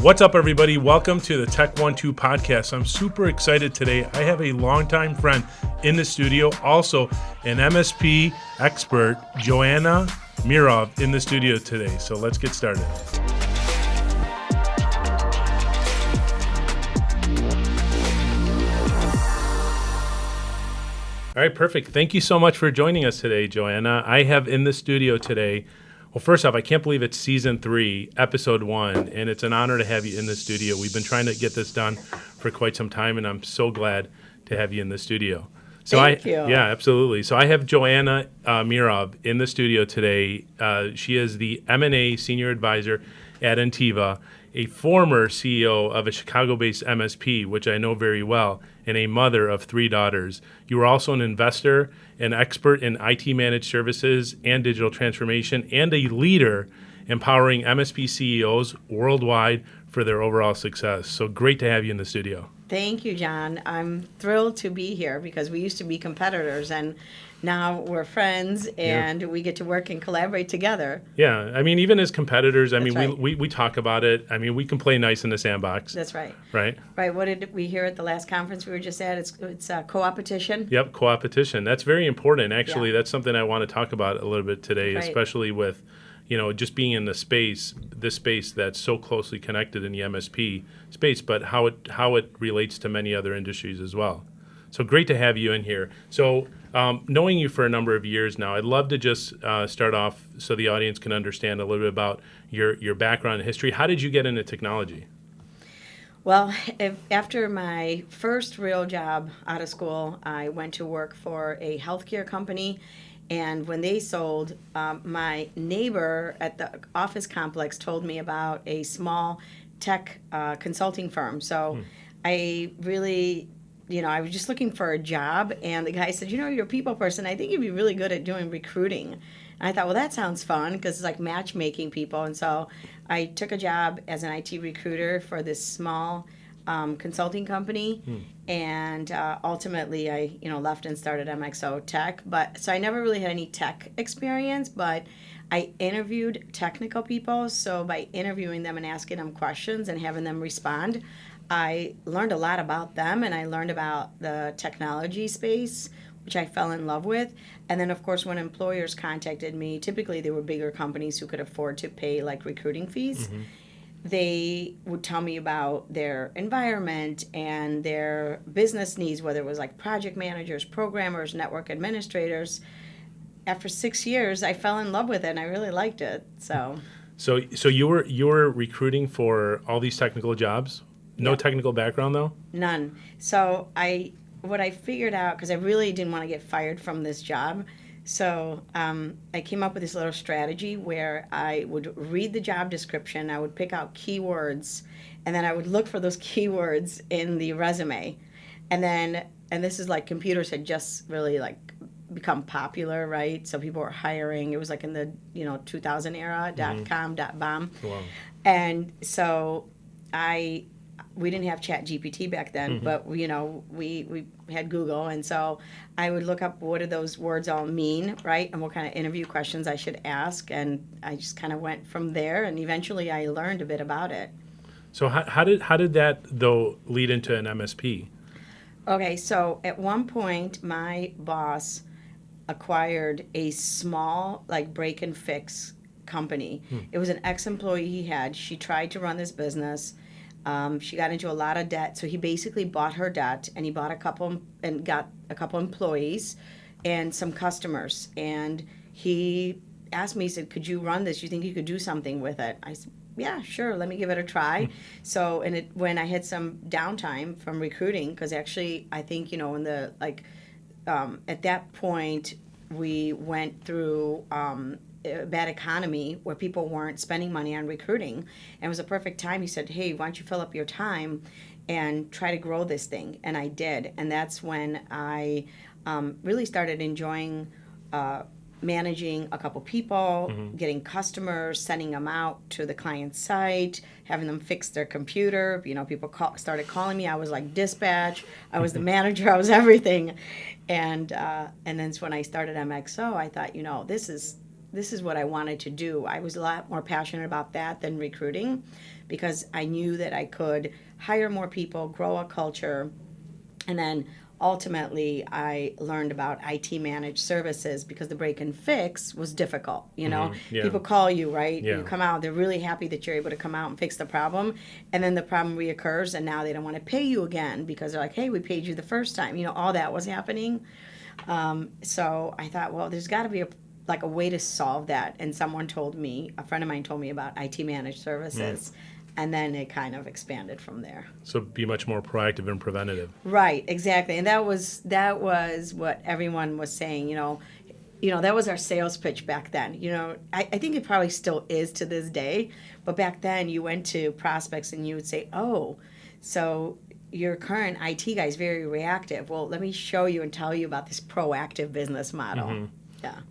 What's up, everybody? Welcome to the Tech 1-2 podcast. I'm super excited today. I have a longtime friend in the studio, also an MSP expert, Joanna Mirov, in the studio today. So let's get started. All right, perfect. Thank you so much for joining us today, Joanna. I have in the studio today, well, first off, I can't believe it's season 3, episode 1, and it's an honor to have you in the studio. We've been trying to get this done for quite some time, and I'm so glad to have you in the studio. So Thank you. Yeah, absolutely. So I have Joanna Mirov in the studio today. She is the M&A Senior Advisor at Intiva, a former CEO of a Chicago-based MSP, which I know very well, and a mother of 3 daughters. You are also an investor, an expert in IT managed services and digital transformation, and a leader empowering MSP CEOs worldwide for their overall success. So great to have you in the studio. Thank you, John. I'm thrilled to be here because we used to be competitors and now we're friends and we get to work and collaborate together. Yeah, I mean, even as competitors, Right. we talk about it. I mean, we can play nice in the sandbox. That's right. Right? Right. What did we hear at the last conference we were just at? It's co-opetition. Yep, co-opetition. That's very important. Actually, Yeah. that's something I want to talk about a little bit today, Right. especially with, just being in this space that's so closely connected in the MSP space, but how it relates to many other industries as well. So great to have you in here. So knowing you for a number of years now, I'd love to just start off so the audience can understand a little bit about your background and history. How did you get into technology? Well, after my first real job out of school, I went to work for a healthcare company. And when they sold, my neighbor at the office complex told me about a small tech consulting firm. So I really, I was just looking for a job. And the guy said, you're a people person. I think you'd be really good at doing recruiting. And I thought, well, that sounds fun because it's like matchmaking people. And so I took a job as an IT recruiter for this small consulting company, and ultimately I left and started MXO Tech. But so I never really had any tech experience, but I interviewed technical people. So by interviewing them and asking them questions and having them respond, I learned a lot about them, and I learned about the technology space, which I fell in love with. And then, of course, when employers contacted me, typically they were bigger companies who could afford to pay like recruiting fees. They would tell me about their environment and their business needs, whether it was like project managers, programmers, network administrators. After 6 years, I fell in love with it, and I really liked it. So you were recruiting for all these technical jobs? No Yep. technical background, though? None. So what I figured out, because I really didn't want to get fired from this job, so I came up with this little strategy where I would read the job description, I would pick out keywords, and then I would look for those keywords in the resume. And this is like computers had just really like become popular, right? So people were hiring. It was like in the 2000 era, .com, .bomb. Wow. And so we didn't have ChatGPT back then, but we had Google, and so I would look up what do those words all mean, right? And what kind of interview questions I should ask, and I just kind of went from there, and eventually I learned a bit about it. So how did that though lead into an MSP? Okay, so at one point my boss acquired a small like break and fix company. It was an ex-employee he had. She tried to run this business. She got into a lot of debt, so he basically bought her debt, and he bought got a couple employees and some customers. And he asked me, he said, "Could you run this? You think you could do something with it?" I said, "Yeah, sure. Let me give it a try." So, when I had some downtime from recruiting, because actually, I think in the at that point we went through a bad economy where people weren't spending money on recruiting, and it was a perfect time. He said, "Hey, why don't you fill up your time and try to grow this thing?" And I did, and that's when I really started enjoying managing a couple people, getting customers, sending them out to the client site, having them fix their computer. People started calling me. I was like dispatch. I was the manager. I was everything. And then when I started MXO, I thought, this is what I wanted to do. I was a lot more passionate about that than recruiting, because I knew that I could hire more people, grow a culture, and then ultimately I learned about IT managed services, because the break and fix was difficult. Yeah. People call you, right? Yeah. You come out, they're really happy that you're able to come out and fix the problem, and then the problem reoccurs, and now they don't want to pay you again because they're like, hey, we paid you the first time. All that was happening. So I thought, well, there's got to be a way to solve that. And a friend of mine told me about IT managed services. And then it kind of expanded from there. So be much more proactive and preventative. Right, exactly. And that was what everyone was saying. That was our sales pitch back then. I think it probably still is to this day. But back then, you went to prospects and you would say, oh, so your current IT guy is very reactive. Well, let me show you and tell you about this proactive business model.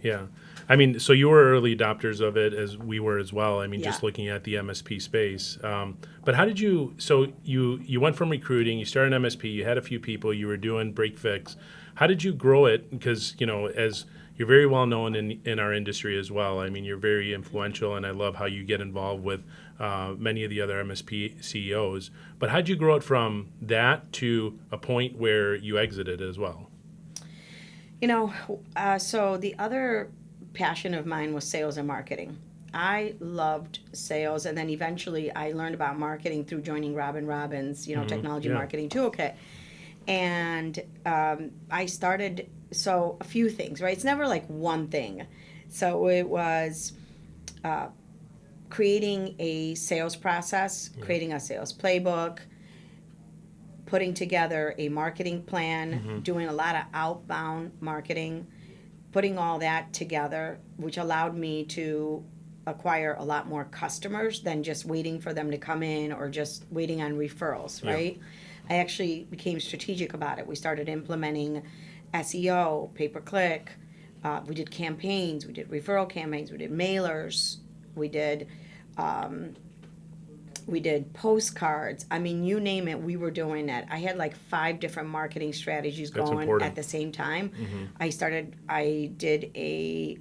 Yeah. I mean, so you were early adopters of it, as we were as well. I mean, just looking at the MSP space. But how did you, so you went from recruiting, you started an MSP, you had a few people, you were doing break fix. How did you grow it? Because, as you're very well known in our industry as well. I mean, you're very influential, and I love how you get involved with many of the other MSP CEOs. But how did you grow it from that to a point where you exited as well? So the other passion of mine was sales and marketing. I loved sales, and then eventually I learned about marketing through joining Robin Robbins, Technology Marketing Toolkit. And I started, so a few things, right? It's never like one thing. So it was creating a sales process, creating a sales playbook, putting together a marketing plan, doing a lot of outbound marketing, putting all that together, which allowed me to acquire a lot more customers than just waiting for them to come in or just waiting on referrals, right? I actually became strategic about it. We started implementing SEO, pay-per-click. We did campaigns. We did referral campaigns. We did mailers. We did postcards. I mean, you name it, we were doing it. I had like 5 different marketing strategies going at the same time. I did a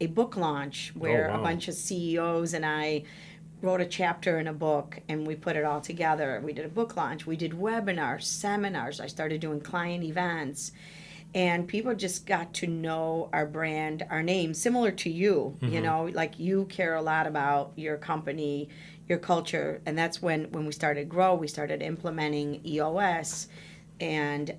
book launch where a bunch of CEOs and I wrote a chapter in a book, and we put it all together. We did a book launch. We did webinars, seminars. I started doing client events. And people just got to know our brand, our name, similar to you. Like you care a lot about your company, your culture. And that's when we started grow, we started implementing EOS and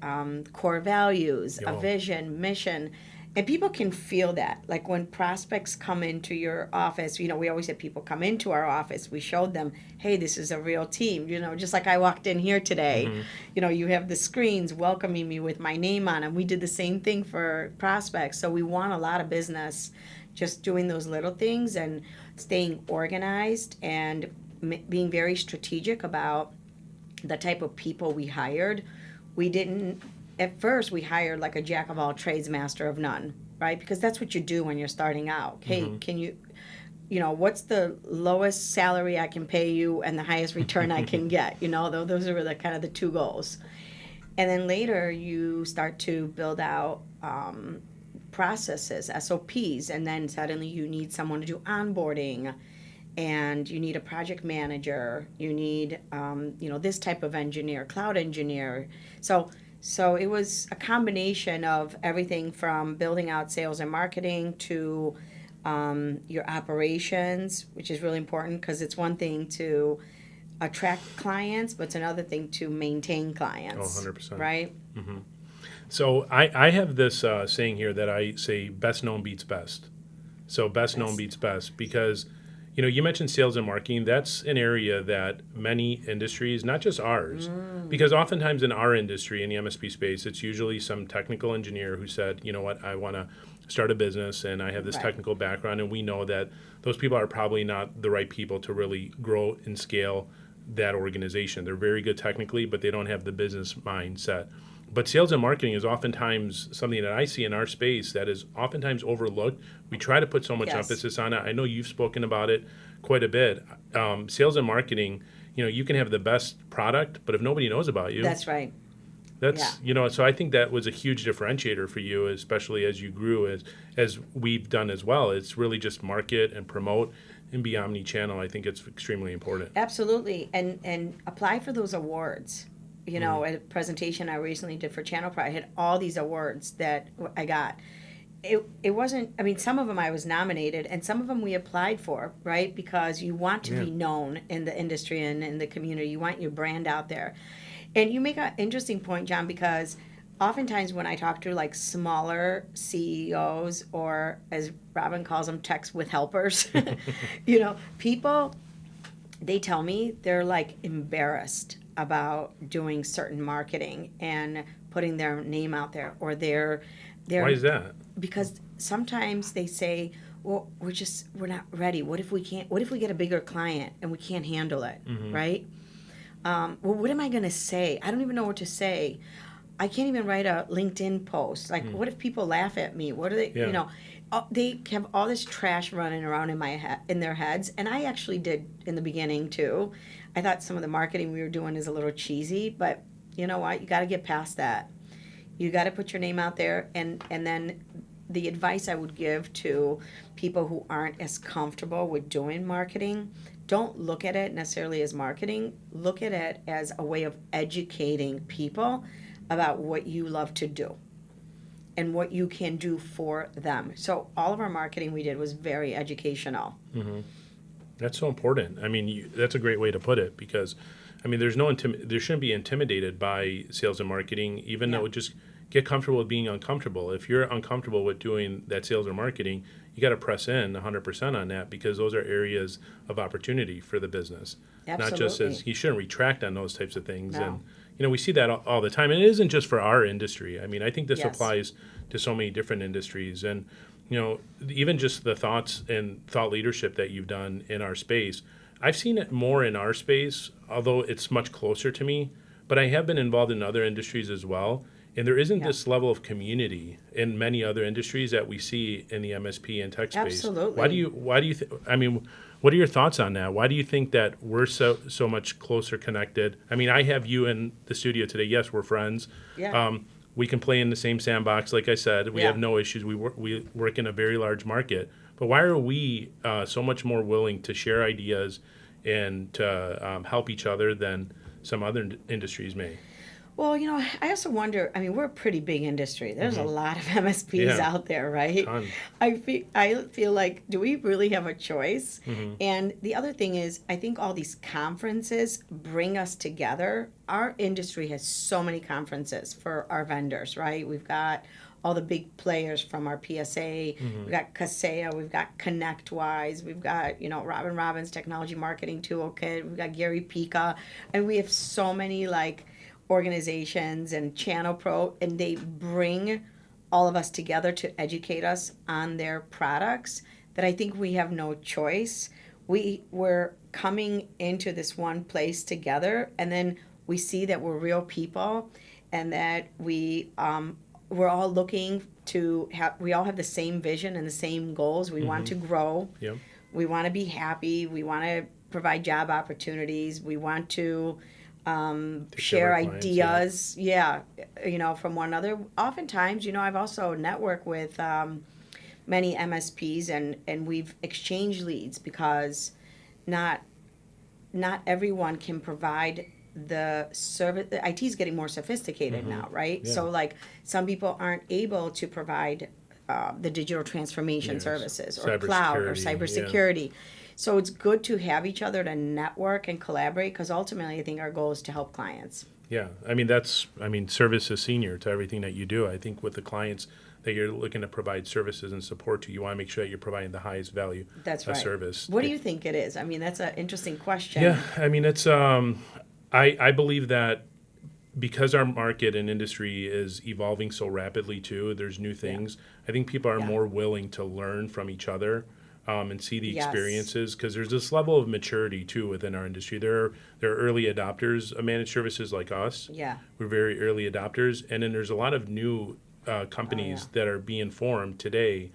core values, a vision, mission. And people can feel that. Like when prospects come into your office, we always have people come into our office. We showed them, hey, this is a real team. Just like I walked in here today. You have the screens welcoming me with my name on them. We did the same thing for prospects. So we want a lot of business just doing those little things and staying organized and being very strategic about the type of people we hired. At first, we hired like a jack of all trades, master of none, right? Because that's what you do when you're starting out. Hey, can you, what's the lowest salary I can pay you and the highest return I can get? Those are the kind of the 2 goals. And then later, you start to build out processes, SOPs, and then suddenly you need someone to do onboarding, and you need a project manager. You need, this type of engineer, cloud engineer. So it was a combination of everything from building out sales and marketing to your operations, which is really important because it's one thing to attract clients, but it's another thing to maintain clients. 100%. Right? So I have this saying here that I say best known beats best. So best known beats best because you mentioned sales and marketing. That's an area that many industries, not just ours, because oftentimes in our industry, in the MSP space, it's usually some technical engineer who said, you know what, I want to start a business and I have this technical background. And we know that those people are probably not the right people to really grow and scale that organization. They're very good technically, but they don't have the business mindset. But sales and marketing is oftentimes something that I see in our space that is oftentimes overlooked. We try to put so much emphasis on it. I know you've spoken about it quite a bit. Sales and marketing, you can have the best product, but if nobody knows about you, that's right. That's, so I think that was a huge differentiator for you, especially as you grew, as we've done as well. It's really just market and promote and be omni-channel. I think it's extremely important. Absolutely. And apply for those awards. At a presentation I recently did for Channel Pro, I had all these awards that I got. It wasn't, some of them I was nominated and some of them we applied for, right? Because you want to be known in the industry and in the community. You want your brand out there. And you make an interesting point, John, because oftentimes when I talk to like smaller CEOs, or as Robin calls them, techs with helpers, people, they tell me they're like embarrassed about doing certain marketing and putting their name out there, or they're Why is that? Because sometimes they say, well, we're not ready. What if we get a bigger client and we can't handle it, right? Well, what am I going to say? I don't even know what to say. I can't even write a LinkedIn post. Like, what if people laugh at me? What are they, they have all this trash running around in their heads. And I actually did in the beginning too. I thought some of the marketing we were doing is a little cheesy, but you know what? You got to get past that. You got to put your name out there. And then the advice I would give to people who aren't as comfortable with doing marketing, don't look at it necessarily as marketing. Look at it as a way of educating people about what you love to do and what you can do for them. So all of our marketing we did was very educational. That's so important. That's a great way to put it, because there shouldn't be intimidated by sales and marketing, even though just get comfortable with being uncomfortable. If you're uncomfortable with doing that sales or marketing, you got to press in 100% on that, because those are areas of opportunity for the business. Absolutely. Not just as you shouldn't retract on those types of things. No. And we see that all the time. And it isn't just for our industry. I think this applies to so many different industries. And even just the thoughts and thought leadership that you've done in our space, I've seen it more in our space, although it's much closer to me. But I have been involved in other industries as well. And there isn't this level of community in many other industries that we see in the MSP and tech space. Absolutely. Why do you what are your thoughts on that? Why do you think that we're so much closer connected? I have you in the studio today. Yes, we're friends. Yeah. We can play in the same sandbox. Like I said, we have no issues. We work in a very large market. But why are we so much more willing to share ideas and to help each other than some other industries may? Well, I also wonder, we're a pretty big industry. There's a lot of MSPs out there, right? Ton. I feel like, do we really have a choice? And the other thing is, I think all these conferences bring us together. Our industry has so many conferences for our vendors, right? We've got all the big players from our PSA. We've got Kaseya, we've got ConnectWise, we've got, Robin's Technology Marketing Toolkit, we've got Gary Pika, and we have so many organizations and Channel Pro, and they bring all of us together to educate us on their products, that I think we have no choice. We're coming into this one place together, and then we see that we're real people, and that we're all looking to we all have the same vision and the same goals. We want to grow. Yep. We want to be happy. We want to provide job opportunities. We want to share ideas, from one another. Oftentimes, I've also networked with many MSPs, and we've exchanged leads, because not everyone can provide the service. The IT is getting more sophisticated now, right? Yeah. So some people aren't able to provide the digital transformation services, or cloud, or cybersecurity. So it's good to have each other to network and collaborate, because ultimately I think our goal is to help clients. Yeah, service is senior to everything that you do. I think with the clients that you're looking to provide services and support to, you want to make sure that you're providing the highest value service. What do you think it is? That's an interesting question. Yeah, it's I believe that because our market and industry is evolving so rapidly too, there's new things. I think people are more willing to learn from each other. And see the experiences, because there's this level of maturity too within our industry. There are early adopters of managed services like us. Yeah, we're very early adopters, and then there's a lot of new companies that are being formed today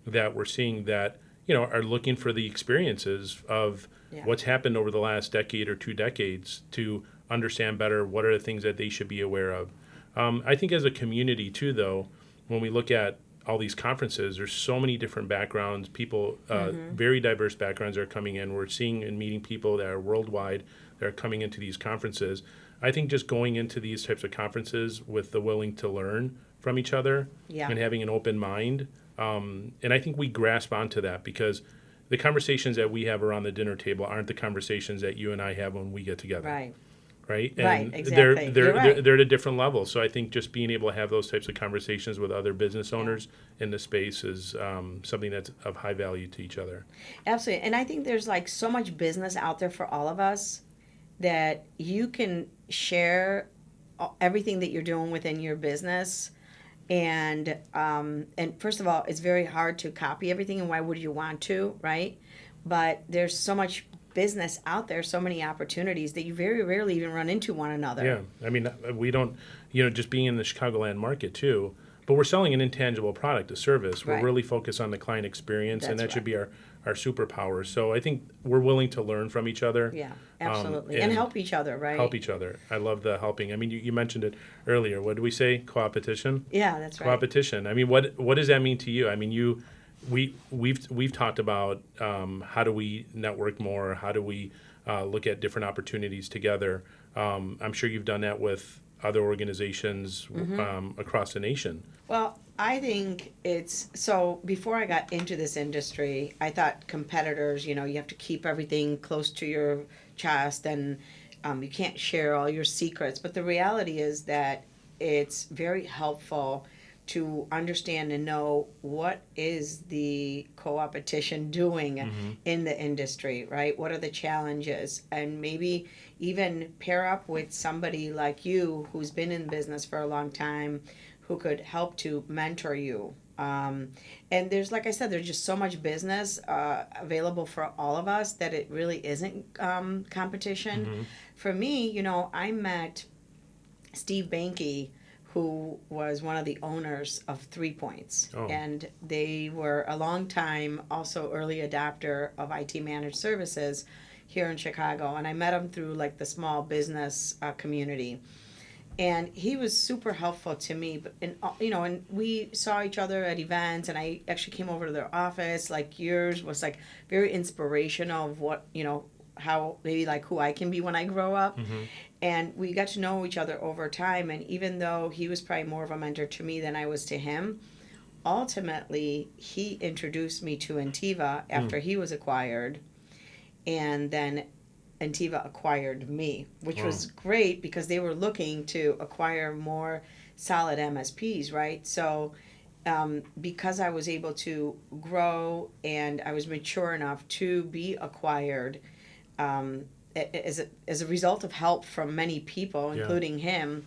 that we're seeing that are looking for the experiences of what's happened over the last decade or 2 decades to understand better what are the things that they should be aware of. I think as a community too, though, when we look at all these conferences, there's so many different backgrounds. People, very diverse backgrounds are coming in. We're seeing and meeting people that are worldwide that are coming into these conferences. I think just going into these types of conferences with the willing to learn from each other Yeah. and having an open mind. And I think we grasp onto that because the conversations that we have around the dinner table aren't the conversations that you and I have when we get together. Right. Right? Right, And exactly. they're You're right. they're at a different level. So I think just being able to have those types of conversations with other business owners in the space is something that's of high value to each other. Absolutely. And I think there's like so much business out there for all of us that you can share everything that you're doing within your business. And first of all, it's very hard to copy everything, and why would you want to, right? But there's so much business out there, so many opportunities that you very rarely even run into one another. Yeah. I mean, we don't, just being in the Chicagoland market too, but we're selling an intangible product, a service. We're Right. really focused on the client experience, and That's that should right. be our superpower. So I think we're willing to learn from each other. Yeah, absolutely. And and help each other, right? Help each other. I love the helping. I mean, you mentioned it earlier. What did we say? Co-opetition? Yeah, that's right. Co-opetition. I mean, what does that mean to you? I mean, we've talked about how do we network more? How do we look at different opportunities together? I'm sure you've done that with other organizations across the nation. Well, I think it's so before I got into this industry, I thought competitors, you have to keep everything close to your chest and you can't share all your secrets. But the reality is that it's very helpful to understand and know what is the co-opetition doing in the industry, right? What are the challenges? And maybe even pair up with somebody like you who's been in business for a long time who could help to mentor you. And there's, like I said, there's just so much business available for all of us that it really isn't competition. For me, I met Steve Banke, who was one of the owners of 3 Points. Oh. And they were a long time also early adopter of IT managed services here in Chicago. And I met him through like the small business community. And he was super helpful to me. And we saw each other at events, and I actually came over to their office. Like yours was like very inspirational of what, how maybe like who I can be when I grow up. And we got to know each other over time. And even though he was probably more of a mentor to me than I was to him, ultimately he introduced me to Entiva after he was acquired. And then Entiva acquired me, which was great because they were looking to acquire more solid MSPs, right? So because I was able to grow and I was mature enough to be acquired, as a result of help from many people, including him,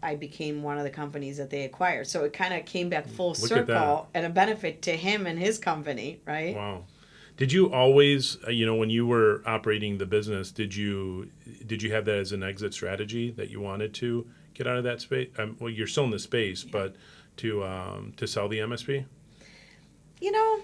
I became one of the companies that they acquired. So it kind of came back full circle and a benefit to him and his company, right? Wow. Did you always, when you were operating the business, did you have that as an exit strategy that you wanted to get out of that space? Well, you're still in the space, but to sell the MSP?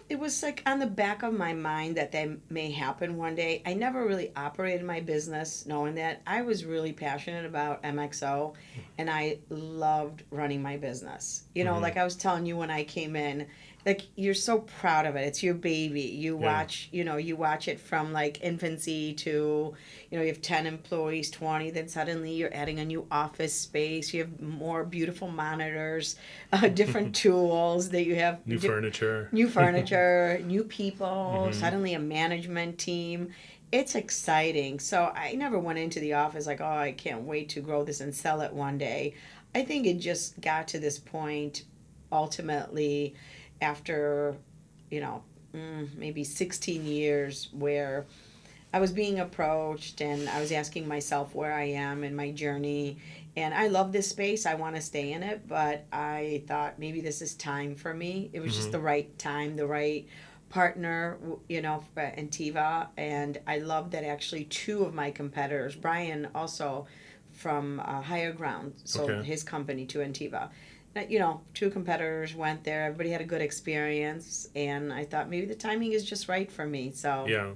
It was like on the back of my mind that may happen one day. I never really operated my business knowing that. I was really passionate about MXO, and I loved running my business. Like I was telling you when I came in, like you're so proud of it. It's your baby. You watch it from like infancy to, you have 10 employees, 20, then suddenly you're adding a new office space. You have more beautiful monitors, different tools that you have. New furniture, new people, suddenly a management team. It's exciting. So I never went into the office like, oh, I can't wait to grow this and sell it one day. I think it just got to this point ultimately after, maybe 16 years where I was being approached and I was asking myself where I am in my journey. And I love this space. I want to stay in it. But I thought maybe this is time for me. It was just the right time, the right partner, for Entiva. And I love that actually two of my competitors, Brian also from Higher Ground, sold his company to Entiva. Two competitors went there. Everybody had a good experience, and I thought maybe the timing is just right for me. So yeah,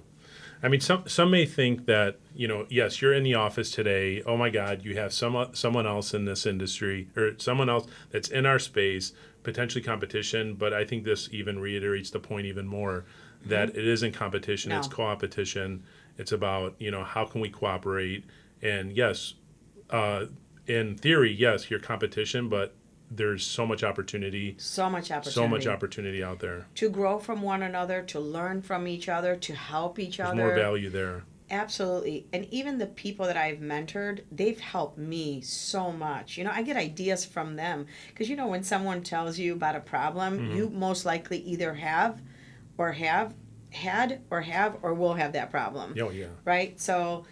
I mean, some may think that, yes, you're in the office today. Oh my God, you have someone else in this industry or someone else that's in our space, potentially competition. But I think this even reiterates the point even more that it isn't competition, it's No. co-opetition. It's about, how can we cooperate? And yes, in theory, yes, you're competition, but there's so much opportunity, So much opportunity. so much opportunity out there. To grow from one another, to learn from each other, to help each There's other. more value there. Absolutely. And even the people that I've mentored, they've helped me so much. I get ideas from them. Because, when someone tells you about a problem, you most likely either have had or will have that problem. Oh, yeah. Right? So,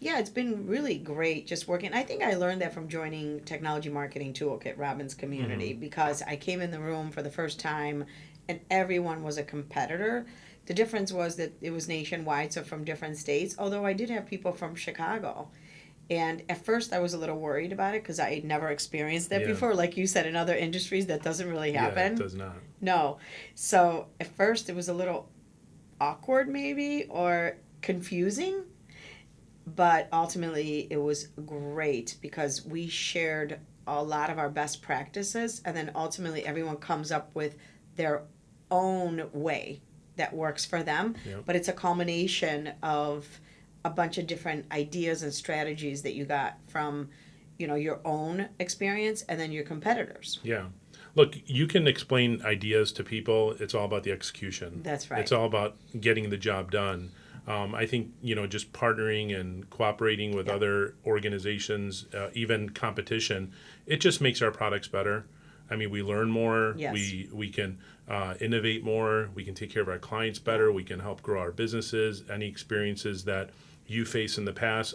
yeah, it's been really great just working. I think I learned that from joining Technology Marketing Toolkit, Robin's community, because I came in the room for the first time and everyone was a competitor. The difference was that it was nationwide, so from different states, although I did have people from Chicago. And at first I was a little worried about it because I had never experienced that Yeah. before. Like you said, in other industries, that doesn't really happen. Yeah, it does not. No. So at first it was a little awkward maybe or confusing. But ultimately it was great because we shared a lot of our best practices and then ultimately everyone comes up with their own way that works for them. Yep. But it's a culmination of a bunch of different ideas and strategies that you got from, your own experience and then your competitors. Yeah. Look, you can explain ideas to people. It's all about the execution. That's right. It's all about getting the job done. I think, just partnering and cooperating with other organizations, even competition, it just makes our products better. I mean, we learn more. Yes. We can innovate more. We can take care of our clients better. We can help grow our businesses. Any experiences that you face in the past,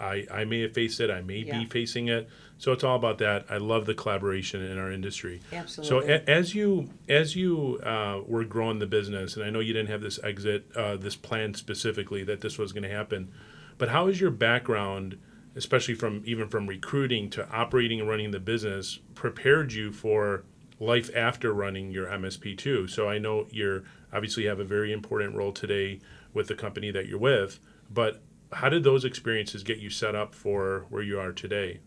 I may have faced it. I may be facing it. So it's all about that. I love the collaboration in our industry. Absolutely. So as you were growing the business, and I know you didn't have this this plan specifically that this was going to happen, but how is your background, especially from recruiting to operating and running the business, prepared you for life after running your MSP too? So I know you're obviously have a very important role today with the company that you're with, but how did those experiences get you set up for where you are today?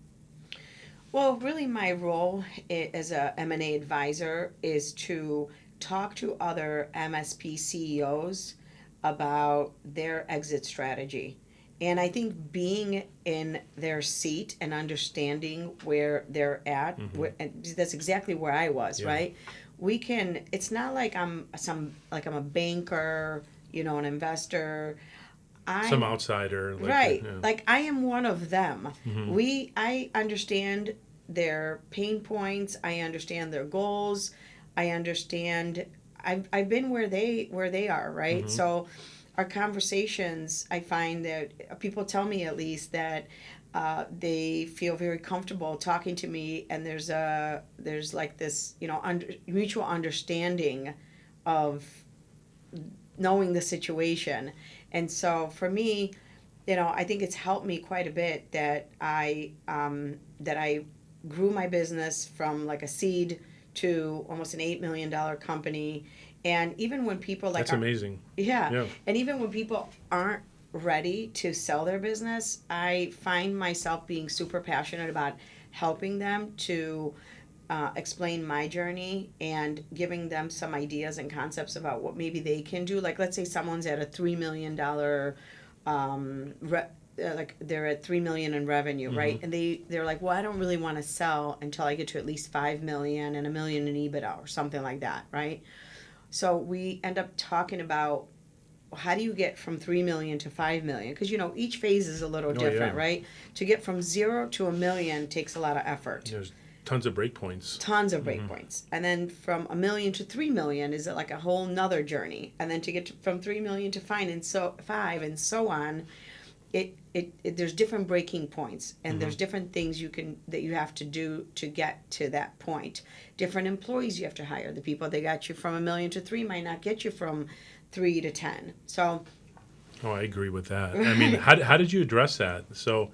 Well, really my role as a M&A advisor is to talk to other MSP CEOs about their exit strategy. And I think being in their seat and understanding where they're at, and that's exactly where I was, right? It's not like I'm a banker, an investor. Some outsider. Right. Like I am one of them. I understand their pain points. I understand their goals. I've been where they are, right? So our conversations, I find that people tell me at least that they feel very comfortable talking to me, and there's like this, mutual understanding of knowing the situation. And so for me, I think it's helped me quite a bit that I grew my business from like a seed to almost an $8 million company. And even when people that's amazing. Yeah. And even when people aren't ready to sell their business, I find myself being super passionate about helping them to explain my journey and giving them some ideas and concepts about what maybe they can do. Like, let's say someone's at a $3 million, like they're at $3 million in revenue, right? And they're like, well, I don't really want to sell until I get to at least 5 million and $1 million in EBITDA or something like that, right? So we end up talking about how do you get from 3 million to 5 million? Because, each phase is a little different, right? To get from 0 to 1 million takes a lot of effort. There's tons of breakpoints. And then from 1 million to 3 million is like a whole nother journey. And then to get from 3 million to 5 and so on, there's different breaking points, and there's different things that you have to do to get to that point. Different employees you have to hire. The people that got you from 1 million to 3 might not get you from 3 to 10. So. Oh, I agree with that. I mean, how did you address that? So,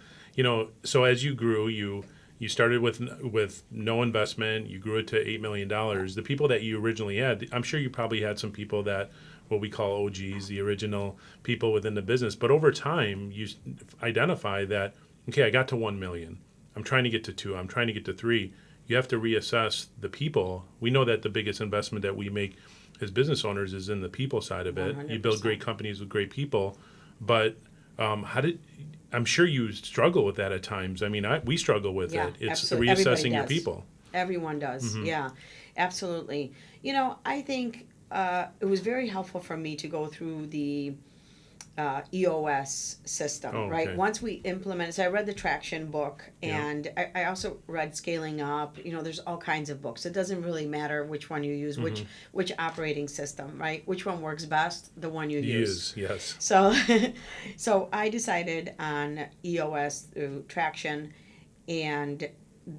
so as you grew, you started with no investment. You grew it to $8 million. The people that you originally had, I'm sure you probably had some people that what we call OGs, the original people within the business. But over time, you identify that, okay, I got to 1 million. I'm trying to get to 2. I'm trying to get to 3. You have to reassess the people. We know that the biggest investment that we make as business owners is in the people side of it. 100%. You build great companies with great people, but I'm sure you struggle with that at times. I mean, we struggle with it. It's absolutely. reassessing your people. Everyone does. Yeah, absolutely. I think it was very helpful for me to go through the EOS system, Oh, right? okay. Once we implemented, so I read the Traction book, and I also read Scaling Up. There's all kinds of books. It doesn't really matter which one you use, which operating system, right? Which one works best, the one you use. Yes. So I decided on EOS through Traction, and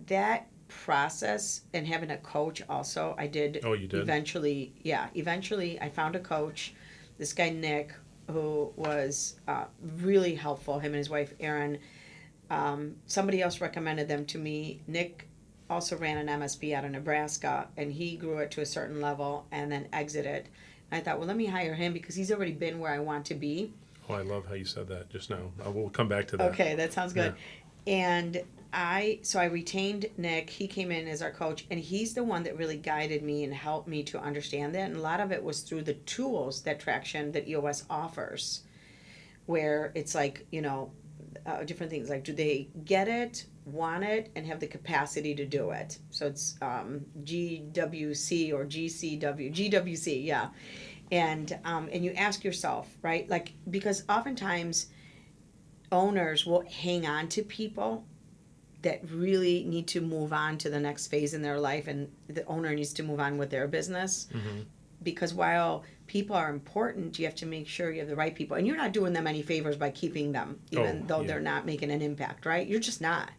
that process and having a coach also, I did. Oh, you did? Eventually I found a coach, this guy Nick, who was really helpful, him and his wife Erin. Somebody else recommended them to me. Nick also ran an MSP out of Nebraska, and he grew it to a certain level and then exited. And I thought, well, let me hire him because he's already been where I want to be. Oh, I love how you said that just now. We'll come back to that. Okay, that sounds good. Yeah. And I retained Nick. He came in as our coach, and he's the one that really guided me and helped me to understand that. And a lot of it was through the tools that EOS offers, where it's like, different things like, do they get it, want it, and have the capacity to do it? So it's GWC or GWC, yeah. And you ask yourself, right? Like, because oftentimes owners will hang on to people that really need to move on to the next phase in their life, and the owner needs to move on with their business. Because while people are important, you have to make sure you have the right people, and you're not doing them any favors by keeping them, even though they're not making an impact, right? You're just not.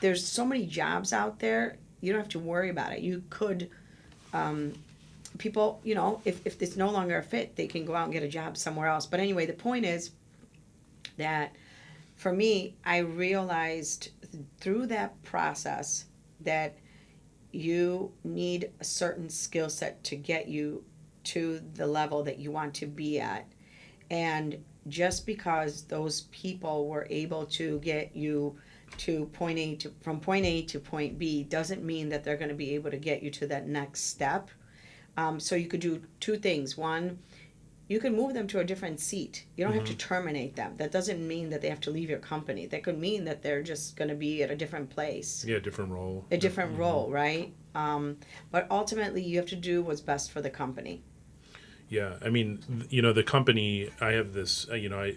There's so many jobs out there, you don't have to worry about it. You could, people, if it's no longer a fit, they can go out and get a job somewhere else. But anyway, the point is that for me, I realized through that process that you need a certain skill set to get you to the level that you want to be at. And just because those people were able to get you to from point A to point B doesn't mean that they're going to be able to get you to that next step. So you could do 2 things. One, you can move them to a different seat. You don't have to terminate them. That doesn't mean that they have to leave your company. That could mean that they're just going to be at a different place. Yeah, different role. A different role, right? But ultimately, you have to do what's best for the company. Yeah, I mean, the company. I have this. I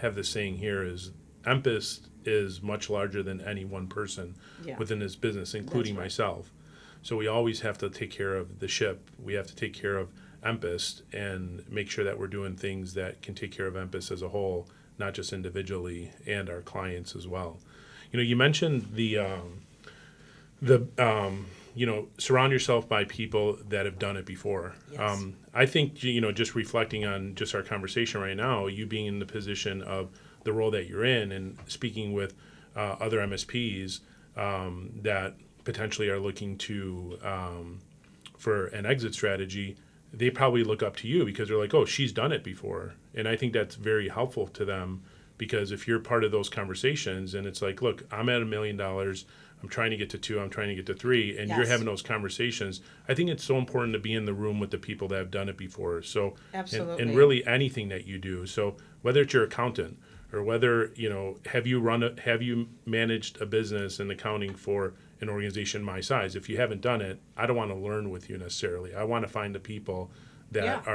have this saying here is EMPIST is much larger than any one person within this business, including myself. So we always have to take care of the ship. We have to take care of EMPIST and make sure that we're doing things that can take care of EMPIST as a whole, not just individually, and our clients as well. You mentioned the surround yourself by people that have done it before. Yes. I think, just reflecting on just our conversation right now, you being in the position of the role that you're in and speaking with other MSPs that potentially are looking to for an exit strategy, they probably look up to you because they're like, oh, she's done it before. And I think that's very helpful to them, because if you're part of those conversations and it's like, look, I'm at $1 million, I'm trying to get to 2, I'm trying to get to 3, and you're having those conversations, I think it's so important to be in the room with the people that have done it before. So, absolutely. And really anything that you do. So whether it's your accountant or whether, have you managed a business in accounting for an organization my size? If you haven't done it, I don't want to learn with you necessarily. I want to find the people that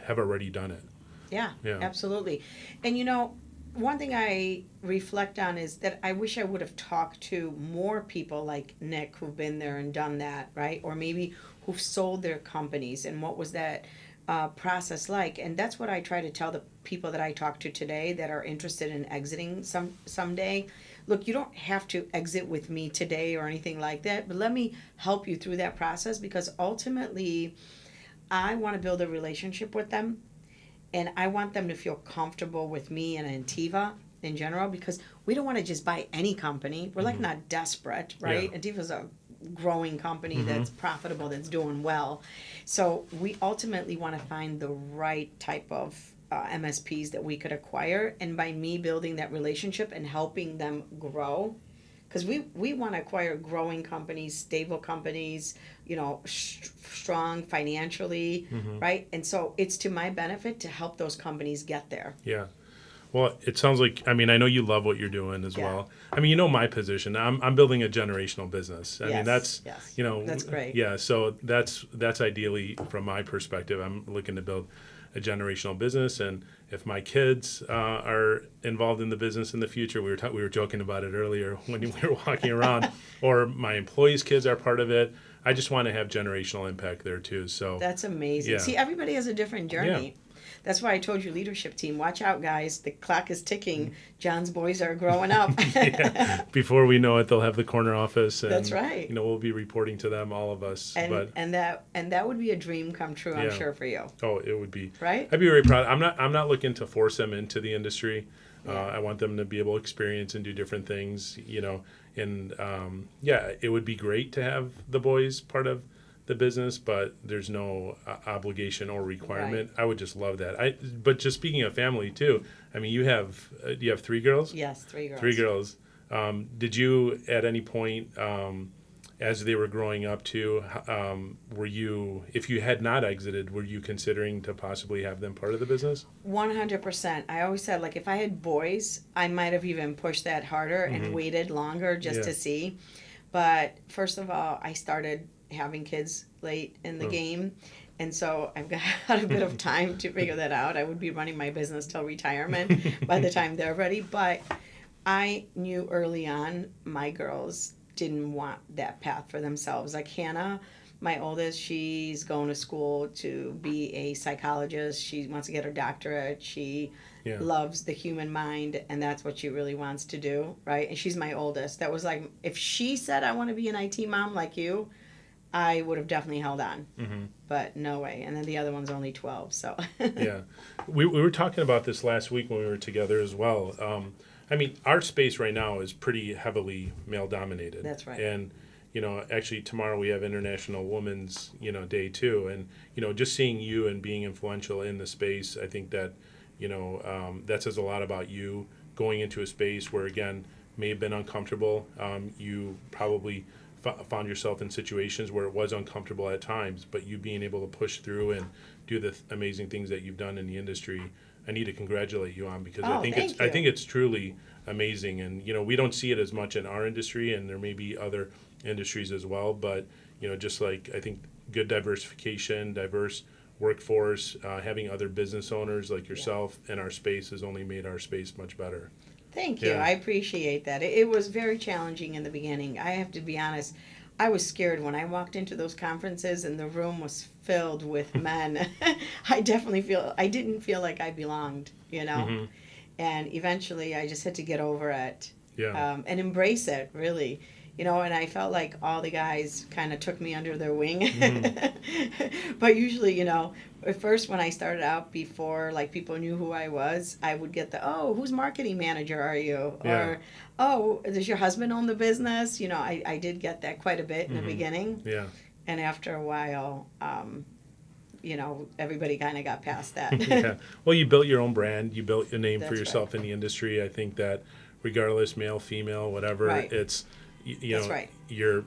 have already done it. Yeah, absolutely. And one thing I reflect on is that I wish I would have talked to more people like Nick who've been there and done that, right? Or maybe who've sold their companies, and what was that process like? And that's what I try to tell the people that I talk to today that are interested in exiting someday. Look, you don't have to exit with me today or anything like that, but let me help you through that process, because ultimately I want to build a relationship with them. And I want them to feel comfortable with me and Antiva in general, because we don't want to just buy any company. We're like not desperate, right? Yeah. Antiva's a growing company that's profitable, that's doing well. So we ultimately want to find the right type of MSPs that we could acquire, and by me building that relationship and helping them grow, because we want to acquire growing companies, stable companies, strong financially, right? And so it's to my benefit to help those companies get there. Yeah. Well, it sounds like, I know you love what you're doing as well. My position. I'm building a generational business. That's, yes. That's great. Yeah, so that's ideally from my perspective. I'm looking to build a generational business, and if my kids are involved in the business in the future, we were joking about it earlier when we were walking around, or my employees' kids are part of it. I just want to have generational impact there too. So that's amazing. Yeah. See, everybody has a different journey. Yeah. That's why I told you, leadership team, watch out, guys. The clock is ticking. John's boys are growing up. Before we know it, they'll have the corner office. And, that's right. We'll be reporting to them, all of us. And that would be a dream come true, I'm sure, for you. Oh, it would be. Right? I'd be very proud. I'm not looking to force them into the industry. Yeah. I want them to be able to experience and do different things, And it would be great to have the boys part of the business, but there's no obligation or requirement. Right. I would just love that. But just speaking of family too, you have 3 girls? Yes, 3 girls. 3 girls. Did you at any point, as they were growing up too, were you, if you had not exited, were you considering to possibly have them part of the business? 100%. I always said, if I had boys, I might have even pushed that harder and waited longer just to see. But first of all, I started having kids late in the game, and so I've got a bit of time to figure that out. I would be running my business till retirement by the time they're ready, but I knew early on my girls didn't want that path for themselves. Like Hannah, my oldest, she's going to school to be a psychologist. She wants to get her doctorate. She loves the human mind, and that's what she really wants to do, right? And she's my oldest. That was like, if she said, I want to be an IT mom like you, I would have definitely held on, but no way. And then the other one's only 12, so. Yeah. We were talking about this last week when we were together as well. Our space right now is pretty heavily male-dominated. That's right. And, actually tomorrow we have International Women's, Day too. And, just seeing you and being influential in the space, I think that, that says a lot about you going into a space where, again, may have been uncomfortable. You probably found yourself in situations where it was uncomfortable at times, but you being able to push through and do the amazing things that you've done in the industry, I need to congratulate you on, because I think it's truly amazing. And we don't see it as much in our industry, and there may be other industries as well, but just like I think good diversification, diverse workforce, having other business owners like yourself in our space has only made our space much better. Thank you. Yeah. I appreciate that. It was very challenging in the beginning. I have to be honest. I was scared when I walked into those conferences and the room was filled with men. I didn't feel like I belonged, And eventually I just had to get over it and embrace it, really. And I felt like all the guys kind of took me under their wing. But usually, at first when I started out, before people knew who I was, I would get whose marketing manager are you? Yeah. Or, does your husband own the business? I did get that quite a bit in the beginning. Yeah. And after a while, everybody kind of got past that. Yeah. Well, you built your own brand. You built a name for That's yourself right. in the industry. I think that regardless, male, female, whatever, Right. it's, That's right. you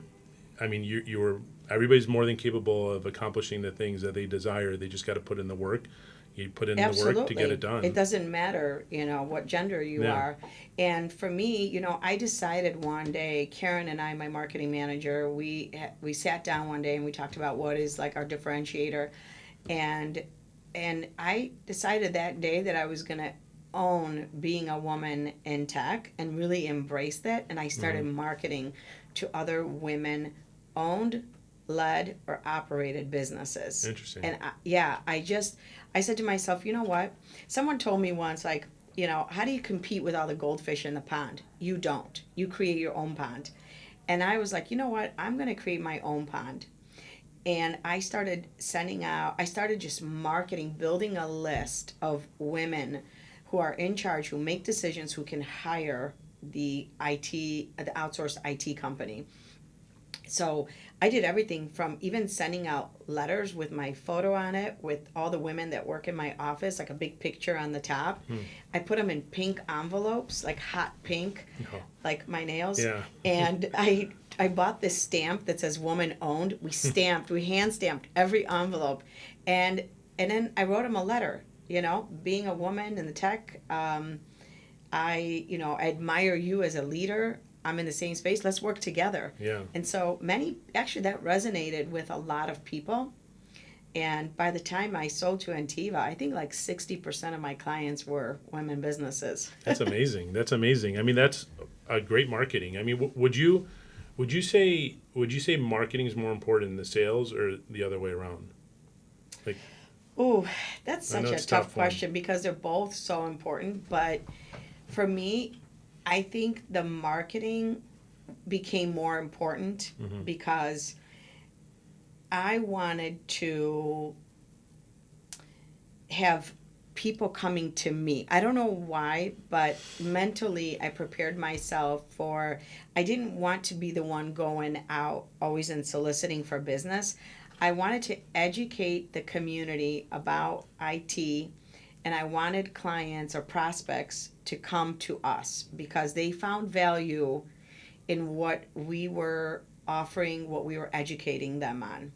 were, everybody's more than capable of accomplishing the things that they desire. They just got to put in the work. You put in the work to get it done. It doesn't matter, what gender you are. And for me, I decided one day, Karen and I, my marketing manager, we sat down one day and we talked about what is our differentiator. And I decided that day that I was going to own being a woman in tech and really embrace that. And I started marketing to other women owned, led, or operated businesses. Interesting. And I said to myself, you know what? Someone told me once, how do you compete with all the goldfish in the pond? You don't. You create your own pond. And I was like, you know what? I'm going to create my own pond. And I started just marketing, building a list of women who are in charge, who make decisions, who can hire the outsourced IT company. So I did everything from even sending out letters with my photo on it, with all the women that work in my office, like a big picture on the top. I put them in pink envelopes, like hot pink, Oh, like my nails. yeah. And I bought this stamp that says woman owned. We hand stamped every envelope. And then I wrote them a letter, being a woman in the tech. I admire you as a leader. I'm in the same space. Let's work together. Yeah. And so actually that resonated with a lot of people. And by the time I sold to Antiva, I think like 60% of my clients were women businesses. That's amazing. That's amazing. I mean, that's a great marketing. I mean, would you say marketing is more important than the sales or the other way around? Like, Ooh, that's I know such a it's a tough tough one. question because they're both so important. But for me, I think the marketing became more important because I wanted to have people coming to me. I don't know why, but mentally I prepared myself I didn't want to be the one going out always and soliciting for business. I wanted to educate the community about IT, and I wanted clients or prospects to come to us because they found value in what we were offering, what we were educating them on.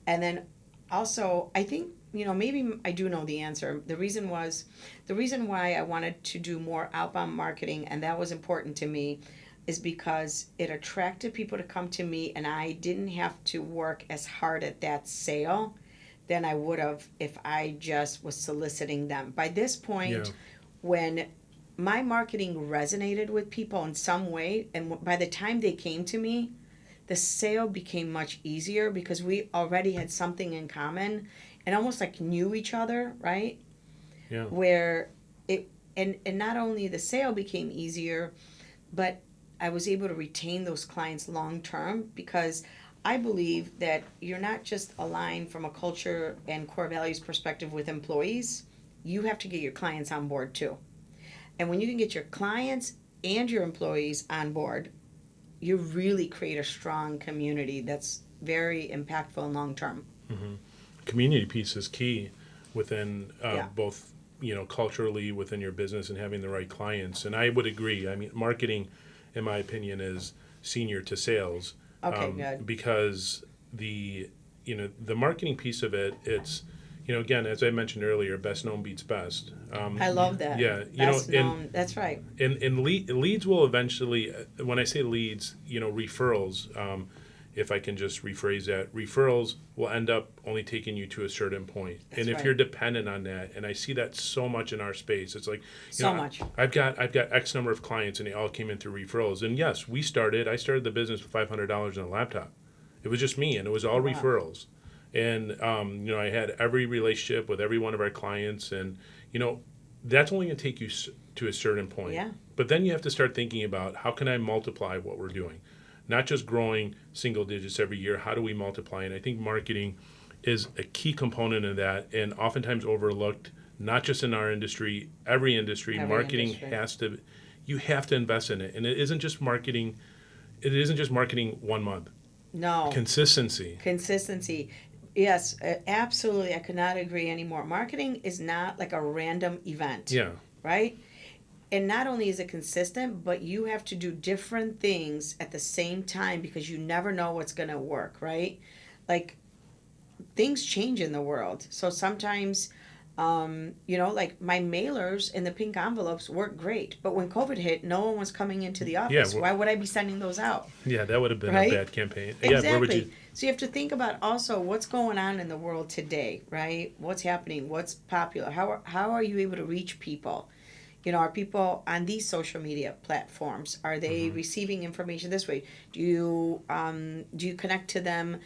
And then also, I think, maybe I do know the answer. The reason why I wanted to do more outbound marketing, and that was important to me, is because it attracted people to come to me, and I didn't have to work as hard at that sale than I would have if I just was soliciting them. By this point, when my marketing resonated with people in some way, and by the time they came to me, the sale became much easier because we already had something in common and almost like knew each other, right? Yeah. Where and not only the sale became easier, but I was able to retain those clients long term because I believe that you're not just aligned from a culture and core values perspective with employees, you have to get your clients on board too. And when you can get your clients and your employees on board, you really create a strong community that's very impactful and long term. Community piece is key within Yeah. both, culturally within your business and having the right clients. And I would agree. I mean, marketing, in my opinion, is senior to sales. Okay, good. Because the marketing piece of it, it's, again, as I mentioned earlier, best known beats best. I love that. Yeah, Best known. That's right. And leads will eventually, when I say leads, referrals, if I can just rephrase that, referrals will end up only taking you to a certain point. That's and if right. you're dependent on that, and I see that so much in our space, it's like, Much. I've got X number of clients and they all came in through referrals. And yes, I started the business with $500 in a laptop. It was just me and it was all Wow. referrals. And, I had every relationship with every one of our clients and, that's only going to take you to a certain point. Yeah. But then you have to start thinking about how can I multiply what we're doing? Not just growing single digits every year. How do we multiply? And I think marketing is a key component of that and oftentimes overlooked, not just in our industry, every industry. Marketing you have to invest in it. And it isn't just marketing 1 month. No. Consistency. Yes, absolutely. I could not agree anymore. Marketing is not like a random event. Yeah. Right? And not only is it consistent, but you have to do different things at the same time because you never know what's going to work, right? Like things change in the world. So sometimes, like my mailers in the pink envelopes work great. But when COVID hit, no one was coming into the office. Why would I be sending those out? Yeah, that would have been Right? a bad campaign. Exactly. Yeah, where would you? So you have to think about also what's going on in the world today, right? What's happening? What's popular? How are you able to reach people? Are people on these social media platforms? Are they receiving information this way? Do you connect to them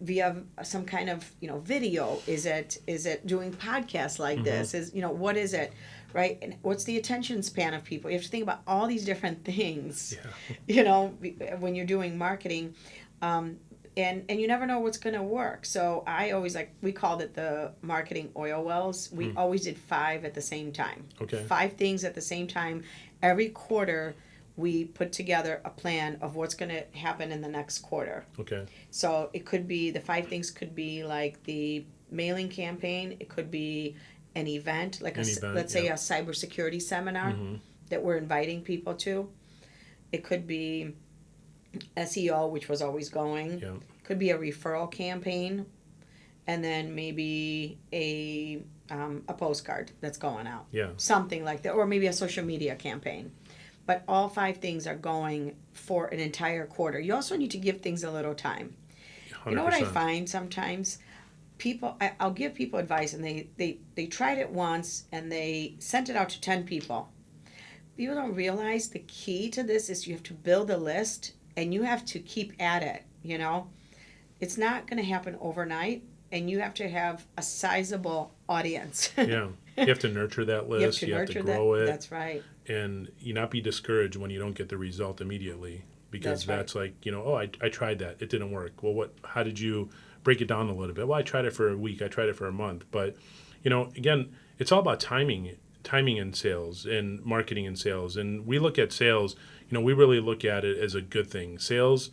via some kind of video? Is it doing podcasts like this? What is it, right? And what's the attention span of people? You have to think about all these different things. Yeah. When you're doing marketing. And you never know what's going to work. So I always we called it the marketing oil wells. We always did 5 at the same time. Okay. 5 things at the same time. Every quarter we put together a plan of what's going to happen in the next quarter. Okay. So it could be, the 5 things could be like the mailing campaign. It could be an event, like let's say a cybersecurity seminar that we're inviting people to. It could be SEO, which was always going. Yeah. Could be a referral campaign, and then maybe a postcard that's going out. Yeah. Something like that, or maybe a social media campaign. But all 5 things are going for an entire quarter. You also need to give things a little time. 100%. You know what I find sometimes? I'll give people advice, and they tried it once, and they sent it out to 10 people. People don't realize the key to this is you have to build a list, and you have to keep at it, you know? It's not going to happen overnight, and you have to have a sizable audience. Yeah. You have to nurture that list. You have to grow it. That's right. And you not be discouraged when you don't get the result immediately, because that's like, I tried that. It didn't work. Well, how did you break it down a little bit? Well, I tried it for a week. I tried it for a month. But, again, it's all about timing in sales and marketing and sales. And we look at sales, we really look at it as a good thing. Sales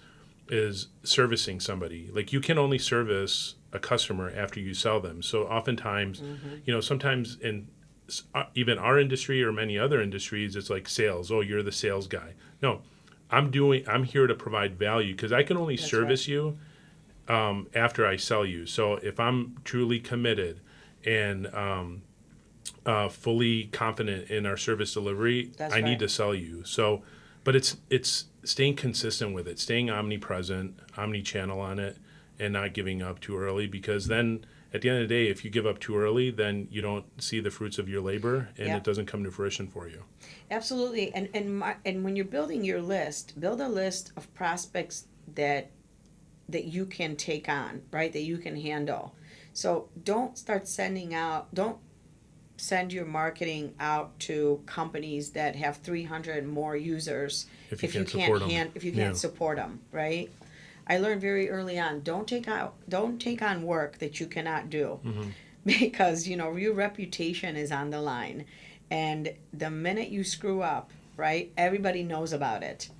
is servicing somebody. Like, you can only service a customer after you sell them. So oftentimes, sometimes in even our industry or many other industries, it's like sales. Oh, you're the sales guy. No, I'm here to provide value, because I can only service you after I sell you. So if I'm truly committed and fully confident in our service delivery, I need to sell you. So, but it's staying consistent with it, staying omnipresent, omni-channel on it, and not giving up too early, because then at the end of the day, if you give up too early, then you don't see the fruits of your labor, and it doesn't come to fruition for you. Absolutely. And when you're building your list, build a list of prospects that you can take on, right? That you can handle. So don't send your marketing out to companies that have 300 more users if you can't support them, right? I learned very early on, don't take on work that you cannot do, because your reputation is on the line, and the minute you screw up, right, everybody knows about it.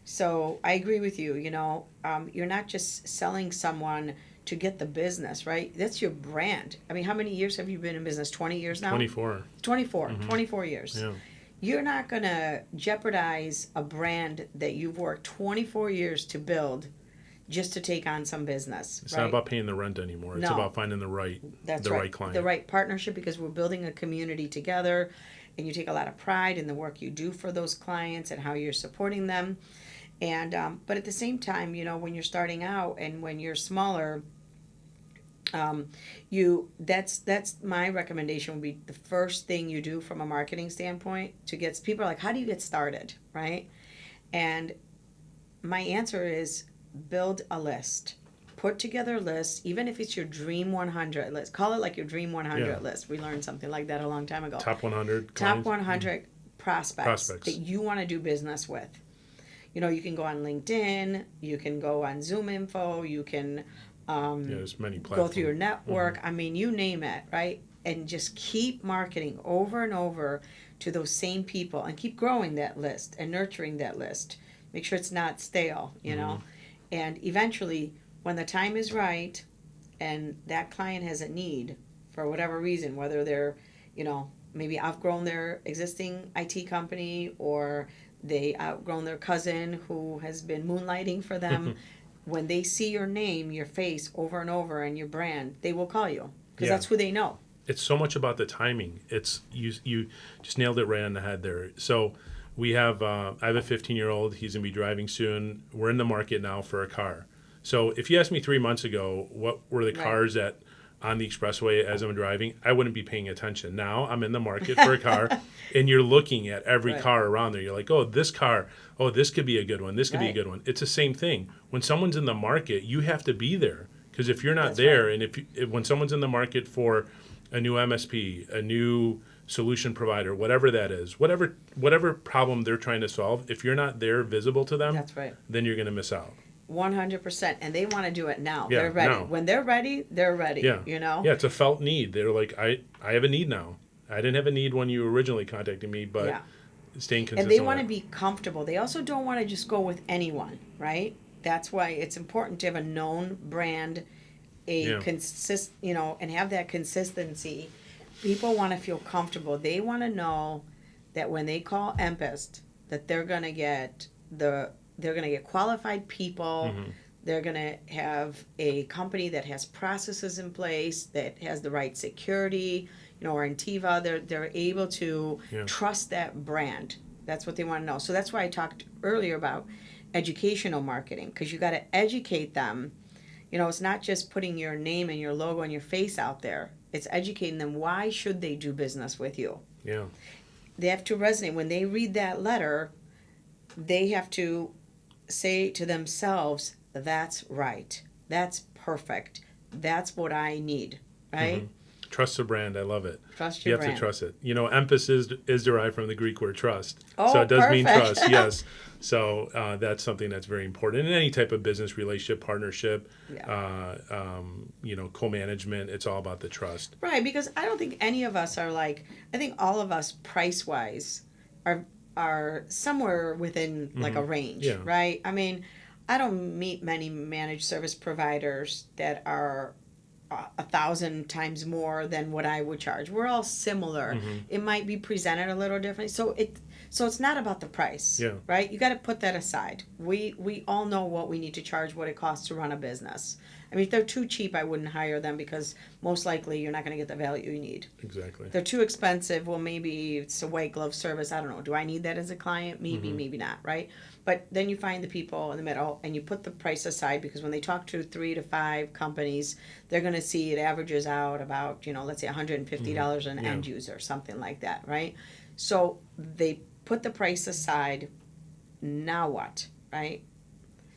So I agree with you. You're not just selling someone to get the business, right? That's your brand. I mean, how many years have you been in business? 20 years now? 24. 24 years. Yeah. You're not going to jeopardize a brand that you've worked 24 years to build just to take on some business. It's not about paying the rent anymore. It's about finding the right client. The right partnership, because we're building a community together, and you take a lot of pride in the work you do for those clients and how you're supporting them. And but at the same time, when you're starting out and when you're smaller, that's my recommendation would be the first thing you do from a marketing standpoint to get people are like, how do you get started, right? And my answer is build a list. Put together a list, even if it's your Dream 100 list. Call it like your Dream 100 list. We learned something like that a long time ago. Top 100 clients. Top 100 prospects that you want to do business with. You can go on LinkedIn, you can go on Zoom Info, you can there's many go through your network. I mean, you name it, right? And just keep marketing over and over to those same people, and keep growing that list and nurturing that list. Make sure it's not stale, And eventually, when the time is right and that client has a need for whatever reason, whether they're, maybe outgrown their existing IT company, or they outgrown their cousin who has been moonlighting for them, when they see your name, your face over and over, and your brand, they will call you, because that's who they know. It's so much about the timing. It's you just nailed it right on the head there. So we have I have a 15-year-old. He's gonna be driving soon. We're in the market now for a car. So if you asked me 3 months ago what were the cars that on the expressway as I'm driving, I wouldn't be paying attention. Now I'm in the market for a car, and you're looking at every car around there. You're like, oh, this car, oh, this could be a good one. This could be a good one. It's the same thing. When someone's in the market, you have to be there, because if you're not there, and if when someone's in the market for a new MSP, a new solution provider, whatever that is, whatever problem they're trying to solve, if you're not there visible to them, then you're going to miss out. 100%, and they want to do it now. Yeah, they're ready. now. When they're ready, they're ready. Yeah. Yeah, it's a felt need. They're like, I have a need now. I didn't have a need when you originally contacted me, but staying consistent. And they want to be comfortable. They also don't want to just go with anyone, right? That's why it's important to have a known brand, and have that consistency. People want to feel comfortable. They want to know that when they call EMPIST, that they're going to get qualified people. Mm-hmm. They're going to have a company that has processes in place, that has the right security, or Intiva. They're able to trust that brand. That's what they want to know. So that's why I talked earlier about educational marketing, because you got to educate them. It's not just putting your name and your logo and your face out there. It's educating them. Why should they do business with you? Yeah. They have to resonate. When they read that letter, they have to say to themselves, that's right. That's perfect. That's what I need, right? Mm-hmm. Trust the brand. I love it. Trust your brand. You have brand. to trust it. EMPIST is derived from the Greek word trust. Oh, so it does mean perfect. trust, yes. So that's something that's very important in any type of business relationship, partnership, co-management. It's all about the trust. Right, because I don't think any of us are I think all of us price-wise are somewhere within a range, right? I mean, I don't meet many managed service providers that are 1,000 times more than what I would charge. We're all similar. Mm-hmm. It might be presented a little differently. So it's not about the price, right? You got to put that aside. We all know what we need to charge, what it costs to run a business. I mean, if they're too cheap, I wouldn't hire them, because most likely you're not going to get the value you need. Exactly. If they're too expensive, well, maybe it's a white glove service. I don't know. Do I need that as a client? Maybe, maybe not, right? But then you find the people in the middle and you put the price aside, because when they talk to 3 to 5 companies, they're going to see it averages out about, let's say $150 an end user, something like that, right? So they put the price aside. Now what, right?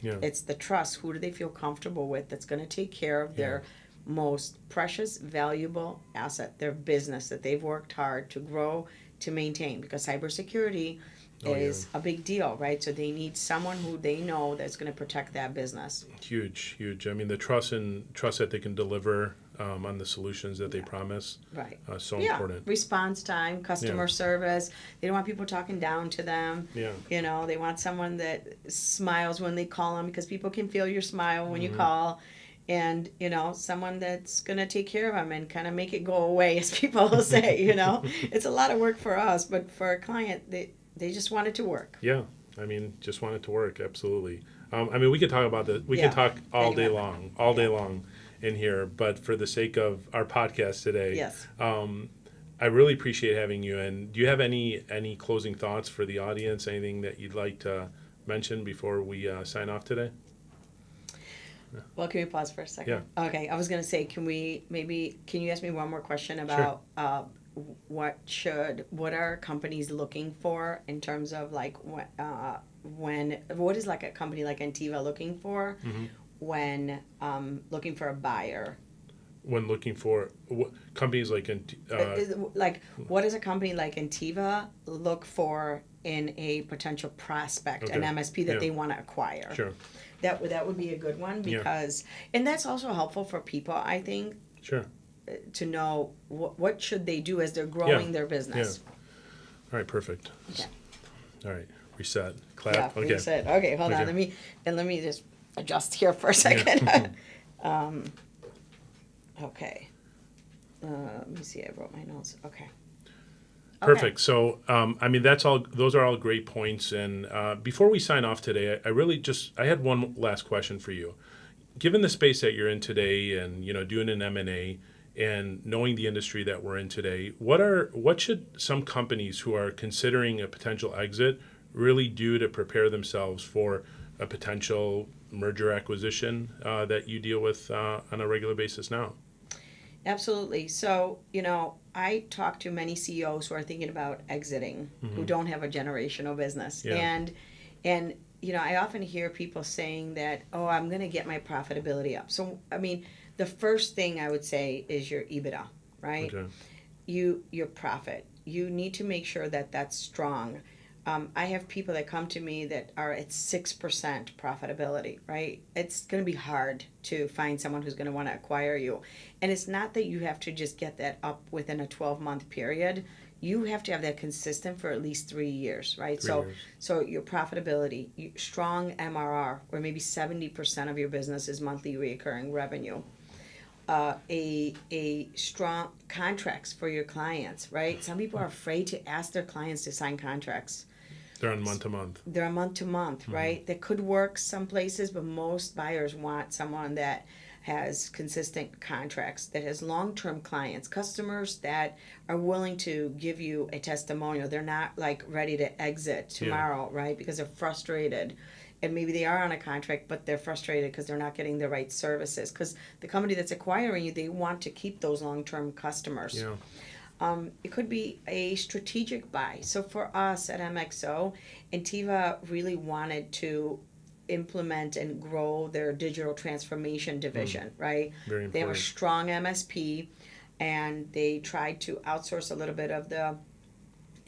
Yeah. It's the trust. Who do they feel comfortable with that's going to take care of their most precious, valuable asset, their business that they've worked hard to grow, to maintain? Because cybersecurity is a big deal, right? So they need someone who they know that's going to protect that business. Huge. I mean, the trust that they can deliver on the solutions that they promise. Right. So important. Response time, customer service. They don't want people talking down to them. Yeah. They want someone that smiles when they call them, because people can feel your smile when you call. And, someone that's going to take care of them and kind of make it go away, as people will say, It's a lot of work for us, but for a client, they just want it to work. Yeah. I mean, just want it to work. Absolutely. We could talk about this. We could talk all day long in here, but for the sake of our podcast today, I really appreciate having you. And do you have any closing thoughts for the audience? Anything that you'd like to mention before we sign off today? Well, can we pause for a second? Yeah. Okay. I was going to say, can you ask me one more question about what are companies looking for in terms of what is a company like Intiva looking for when looking for a buyer? When looking for companies like what does a company like Intiva look for in a potential prospect, an MSP that they want to acquire? Sure. That would be a good one, because and that's also helpful for people, I think. Sure. To know what should they do as they're growing their business. Yeah. All right, perfect. Okay. All right, reset, clap. Yeah, okay. Reset. Okay, hold on. Let me just adjust here for a second. Okay. Let me see. I wrote my notes. Okay. Perfect. So, those are all great points. And before we sign off today, I had one last question for you. Given the space that you're in today, and doing an M&A, and knowing the industry that we're in today, what should some companies who are considering a potential exit really do to prepare themselves for a potential merger acquisition that you deal with on a regular basis now? Absolutely. So, I talk to many CEOs who are thinking about exiting, who don't have a generational business. Yeah. And I often hear people saying that, I'm going to get my profitability up. So, the first thing I would say is your EBITDA, right? Okay. Your profit. You need to make sure that that's strong. I have people that come to me that are at 6% profitability, right? It's going to be hard to find someone who's going to want to acquire you. And it's not that you have to just get that up within a 12-month period. you have to have that consistent for at least 3 years, right? 3 years. So your profitability, strong MRR, where maybe 70% of your business is monthly recurring revenue. A strong contracts for your clients, right? Some people are afraid to ask their clients to sign contracts. They're on month to month. They're a month to month, right? That could work some places, but most buyers want someone that has consistent contracts, that has long-term clients, customers that are willing to give you a testimonial. They're not like ready to exit tomorrow, right? Because they're frustrated. And maybe they are on a contract, but they're frustrated because they're not getting the right services. Because the company that's acquiring you, they want to keep those long-term customers. Yeah. It could be a strategic buy. So for us at MXO, Intiva really wanted to implement and grow their digital transformation division, right? Very important. They have a strong MSP, and they tried to outsource a little bit of the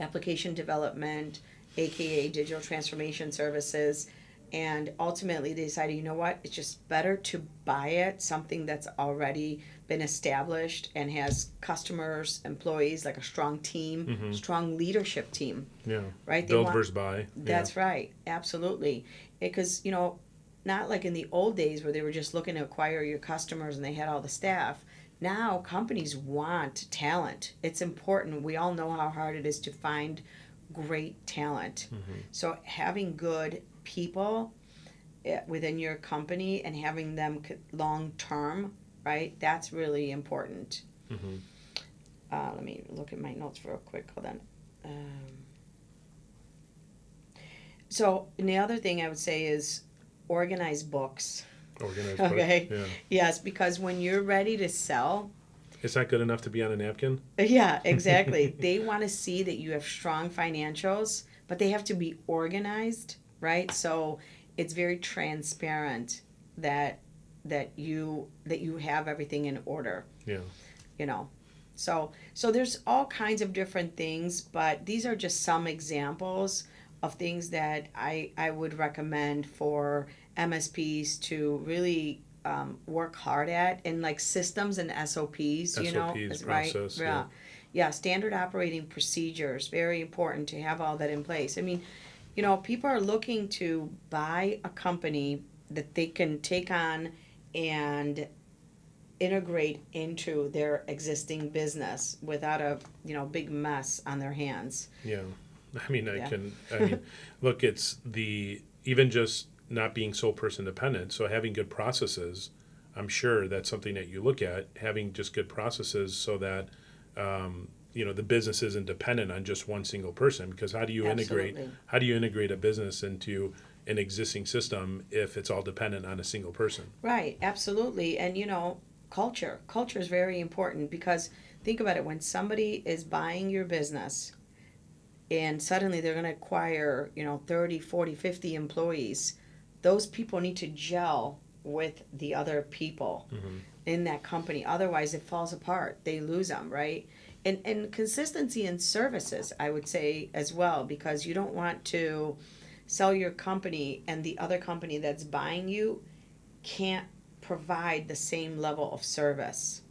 application development, aka digital transformation services. And ultimately they decided, you know what, it's just better to buy it, something that's already been established and has customers, employees, like a strong team, strong leadership team. Yeah. Right? Build versus buy. That's right. Absolutely. Because, not like in the old days where they were just looking to acquire your customers and they had all the staff. Now companies want talent. It's important. We all know how hard it is to find great talent. So having good people within your company and having them long term, right? That's really important. Let me look at my notes real quick. Hold on. So, and the other thing I would say is organize books. Organized. Okay. Yeah. Yes, because when you're ready to sell, it's not good enough to be on a napkin. Yeah, exactly. They want to see that you have strong financials, but they have to be organized, right? So it's very transparent that you have everything in order. Yeah. So there's all kinds of different things, but these are just some examples of things that I would recommend for MSPs to really work hard at, and like systems and SOPs, SOPs, right? process, Yeah, standard operating procedures, very important to have all that in place. I mean, people are looking to buy a company that they can take on and integrate into their existing business without a big mess on their hands. Yeah. I mean, look, it's even just not being sole person dependent. So having good processes, I'm sure that's something that you look at, having just good processes so that, the business isn't dependent on just one single person. Because how do you integrate a business into an existing system if it's all dependent on a single person? Right. Absolutely. And, culture is very important, because think about it. When somebody is buying your business, and suddenly they're going to acquire, 30, 40, 50 employees, those people need to gel with the other people in that company. Otherwise, it falls apart. They lose them, right? And consistency in services, I would say, as well, because you don't want to sell your company and the other company that's buying you can't provide the same level of service,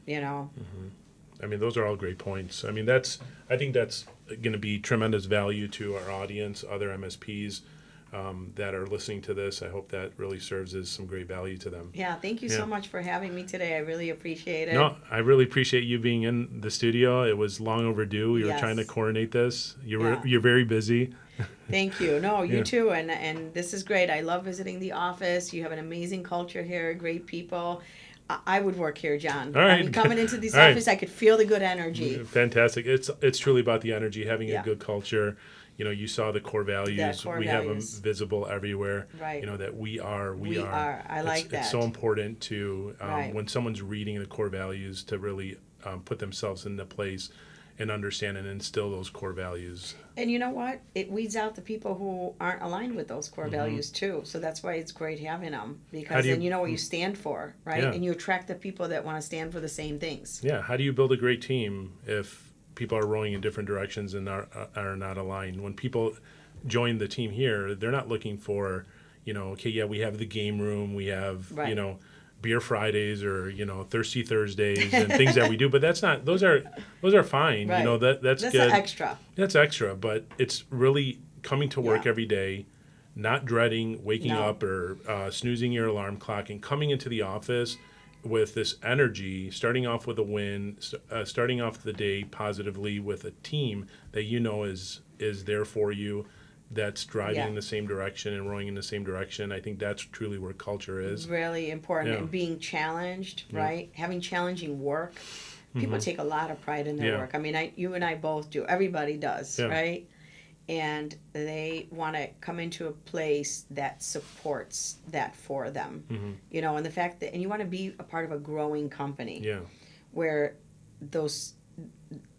I mean, those are all great points. I mean, I think that's going to be tremendous value to our audience, other MSPs that are listening to this. I hope that really serves as some great value to them. Yeah, thank you so much for having me today. I really appreciate it. No, I really appreciate you being in the studio. It was long overdue. We were trying to coordinate this. You're very busy. Thank you. No, you too. And this is great. I love visiting the office. You have an amazing culture here, great people. I would work here, John. All right. I mean, coming into this office, I could feel the good energy. Fantastic. It's truly about the energy, having a good culture. You saw the core values. We have them visible everywhere. Right. That we are. I like that. It's so important to, when someone's reading the core values, to really put themselves into place and understand and instill those core values. And you know what? It weeds out the people who aren't aligned with those core values too. So that's why it's great having them, because then you know what you stand for, right? Yeah. And you attract the people that want to stand for the same things. Yeah. How do you build a great team if people are rowing in different directions and are not aligned? When people join the team here, they're not looking for, we have the game room, we have, beer Fridays or thirsty Thursdays and things that we do, but that's not. Those are fine. Right. That's That's good. extra. That's extra, but it's really coming to work Yeah. every day, not dreading waking No. up or snoozing your alarm clock, and coming into the office with this energy, starting off with a win, starting off the day positively with a team that is there for you, that's driving Yeah. in the same direction and rowing in the same direction. I think that's truly where culture is. Really important. Yeah. And being challenged, Yeah. right? Having challenging work. People take a lot of pride in their Yeah. work. I mean, you and I both do. Everybody does, Yeah. right? And they want to come into a place that supports that for them. And the fact that, and you want to be a part of a growing company Yeah. where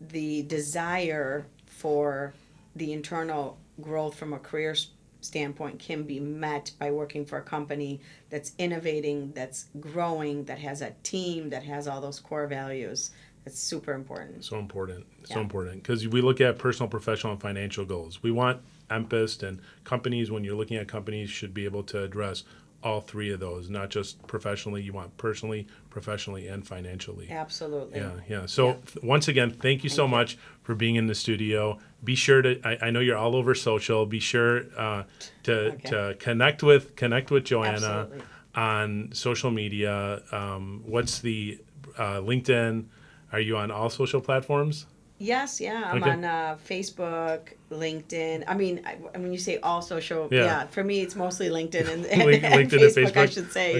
the desire for the internal growth from a career standpoint can be met by working for a company that's innovating, that's growing, that has a team, that has all those core values. That's super important. So important. So Yeah. important. Because we look at personal, professional, and financial goals. We want EMPIST and companies, when you're looking at companies, should be able to address all three of those, not just professionally. You want personally, professionally, and financially. Absolutely. Yeah. So once again, thank you so much for being in the studio. Be sure to, I know you're all over social. Be sure to connect with Joanna Absolutely. on social media. What's the LinkedIn? Are you on all social platforms? Yes, yeah. I'm Okay. on Facebook, LinkedIn. I mean, when you say all social, Yeah. for me, it's mostly LinkedIn and, LinkedIn and Facebook, I Facebook? should say, Okay.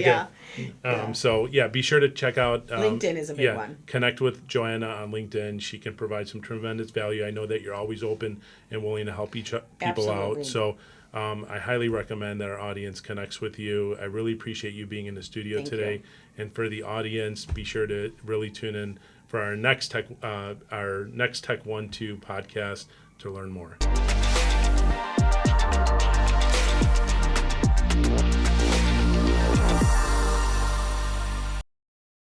yeah. So be sure to check out LinkedIn is a big one. Connect with Joanna on LinkedIn. She can provide some tremendous value. I know that you're always open and willing to help people Absolutely. out. So I highly recommend that our audience connects with you. I really appreciate you being in the studio Thank today. you. And for the audience, be sure to really tune in for our next Tech 1-2 podcast to learn more.